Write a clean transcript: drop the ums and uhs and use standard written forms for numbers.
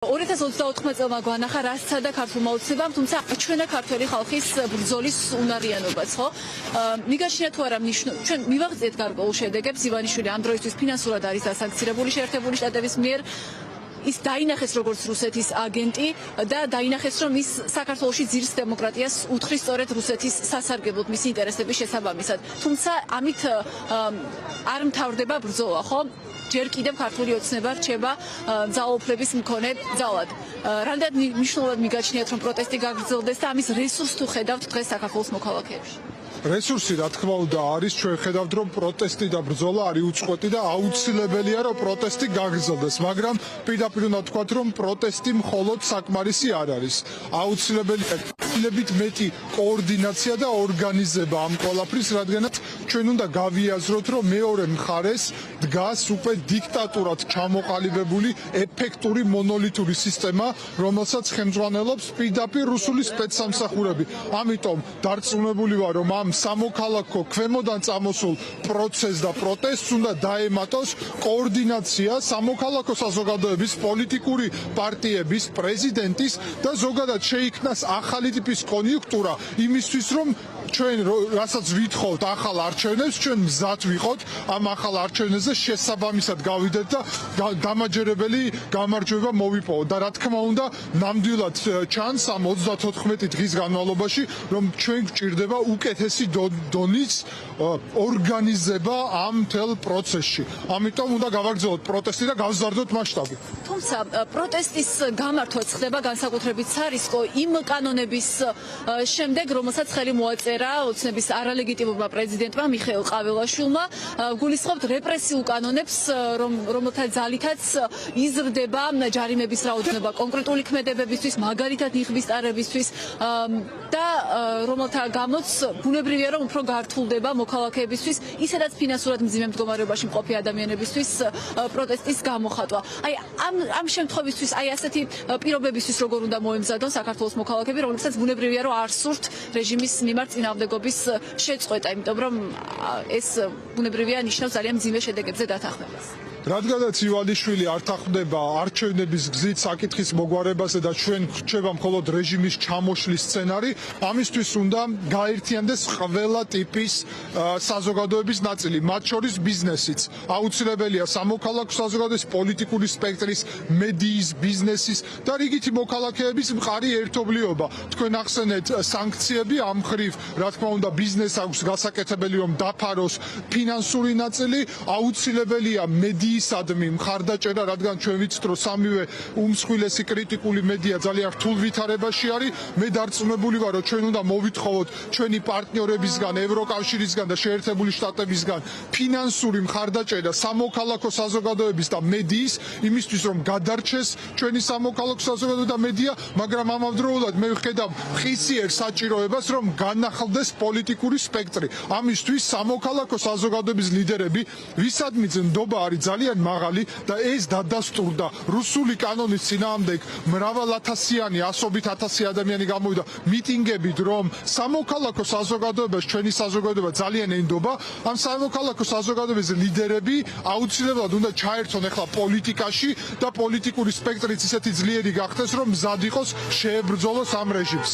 2024 წელმა გვანახა რა სცადა ქართულმა ოცნებამ, თუმცა ჩვენა ქართველი ხალხის ბრძოლის უნარიანობაც, ხო? მიგაჩნია თუ არა ჩვენ მივაღწიეთ გარკვეულ შედეგებს. ივანიშვილი ამ დროისთვის ფინანსურად არის დასანქცირებული შეერთებული შტატების მიერ. ის დაინახეს როგორც რუსეთის აგენტი და დაინახეს რომ ის საქართველოში ძირს დემოკრატიას უთხრის სწორედ რუსეთის სასარგებლოდ მისი ინტერესების შესაბამისად. თუმცა ამით არ მთავრდება ბრძოლა, ხო? ჯერ კიდევ ქართული ოცნება რჩება ძალაუფლების მქონე ძალად. რამდენად მნიშვნელოვნად მიგაჩნიათ რომ პროტესტი გაგრძელდეს და ამის რესურსს თუ ხედავთ დღეს საქართველოს მოქალაქეებში? რესურსი რა თქმა უნდა არის, ჩვენ ხედავთ რომ პროტესტი და ბრძოლა არის უწყვეტი და აუცილებელია რომ პროტესტი გაგრძელდეს, მაგრამ პირდაპირ უნდა ვთქვათ რომ პროტესტი მხოლოდ საკმარისი არ არის. აუცილებელია კილებით მეტი კოორდინაცია და ორგანიზება ამ ყველაფრის, რადგანაც ჩვენ უნდა გავიაზროთ რომ მეორე მხარეს დგას უკვე დიქტატურად ჩამოყალიბებული ეფექტური მონოლითური სისტემა, რომელსაც ხელმძღვანელობს პირდაპირ რუსული სპეცსამსახურები. ამიტომ დარწმუნებული ვარ რომ ამ სამოქალაქო ქვემოდან წამოსულ პროცესს და პროტესტს უნდა დაემატოს კოორდინაცია სამოქალაქო საზოგადოების, პოლიტიკური პარტიების, პრეზიდენტის და ზოგადად შეიქმნას ახალი ტიპის კონიუნქტურა იმისთვის რომ ჩვენ რასაც ვითხოვთ ახალ არჩევნებს, ჩვენ მზად ვიყოთ ამ ახალ არჩევნებზე შესაბამისად გავიდეთ და დამაჯერებელი გამარჯვება მოვიპოვოთ. და რა თქმა უნდა, ნამდვილად ჩანს ამ 34 დღის განმავლობაში, რომ ჩვენ გვჭირდება უკეთესი დონის ორგანიზება ამ მთელ პროცესში. ამიტომ უნდა გავაგრძელოთ პროტესტი და გავზარდოთ მასშტაბი. თუმცა პროტესტის გამართვაც ხდება განსაკუთრებით სარისკო იმ კანონების შემდეგ, რომელსაც ხელი მოაწერა ოცნების არალეგიტიმურმა პრეზიდენტმა მიხეილ ყაველაშვილმა. გულისხმობთ რეპრესიულ კანონებს, რომელთა ძალითაც იზრდება ჯარიმების რაოდენობა კონკრეტული ქმედებებისთვის, მაგალითად ნიღბისტარებისთვის და რომელთა გამოც ბუნებრივია რომ უფრო გართულდება მოქალაქეებისთვის, ისედაც ფინანსურად მძიმე მდგომარეობაში მყოფი ადამიანებისთვის პროტესტის გამოხატვა. აი ამ შემთხვევისთვის, აი ასეთი პირობებისთვის როგორ უნდა მოემზადონ საქართველოს მოქალაქეები, რომლებსაც ბუნებრივია რომ არ სურთ რეჟიმის მიმართ წინააღმდეგობის შეწყვეტა, იმიტომ რომ ეს ბუნებრივია ნიშნავს ძალიან მძიმე შედეგებზე დათანხმებას. რადგანაც ივანიშვილი არ თანხმდება არჩევნების გზით საკითხის მოგვარებაზე და ჩვენ ხრჩება მხოლოდ რეჟიმის ჩამოშლის სცენარი, ამისთვის უნდა გაერთიანდეს ყველა ტიპის საზოგადოების ნაწილი, მათ შორის ბიზნესიც. აუცილებელია სამოქალაქო საზოგადოების, პოლიტიკური სპექტრის, მედიის, ბიზნესის და რიგითი მოქალაქეების მყარი ერთობლიობა. თქვენ ახსენეთ სანქციები ამ მხრივ, რა თქმა უნდა, ბიზნესს აქვს გასაკეთებელი რომ დაფაროს ფინანსური ნაწილი, აუცილებელია მედიისადმი მხარდაჭერა, რადგან ჩვენ ვიცით რომ სამივე უმსხვილესი კრიტიკული მედია ძალიან რთულ ვითარებაში არის. მე დარწმუნებული ვარ რომ ჩვენ უნდა მოვითხოვოთ ჩვენი პარტნიორებისგან, ევროკავშირისგან და შეერთებული შტატებისგან ფინანსური მხარდაჭერა სამოქალაქო საზოგადოების და მედიის, იმისთვის რომ გადარჩეს ჩვენი სამოქალაქო საზოგადოება და მედია, მაგრამ ამავდროულად მე ვხედავ ხისიერ საჭიროებას რომ განახლდეს პოლიტიკური სპექტრი. ამისთვის სამოქალაქო საზოგადოების ლიდერები, ვისადმი ნდობა არის ძალიან მაღალი და ეს დადასტურდა რუსული კანონის წინააღმდეგ მრავალათასიანი, ასობით ათასი ადამიანი გამოვიდა მიტინგებით, რომ სამოქალაქო საზოგადოებას, ჩვენი საზოგადოება ძალიან ენდობა. ამ სამოქალაქო საზოგადოების ლიდერები აუცილებლად უნდა ჩაერთონ ახლა პოლიტიკაში და პოლიტიკური სპექტრიც ისეთი ძლიერი გახდეს, რომ მზად იყოს შეებრძოლოს ამ რეჟიმს.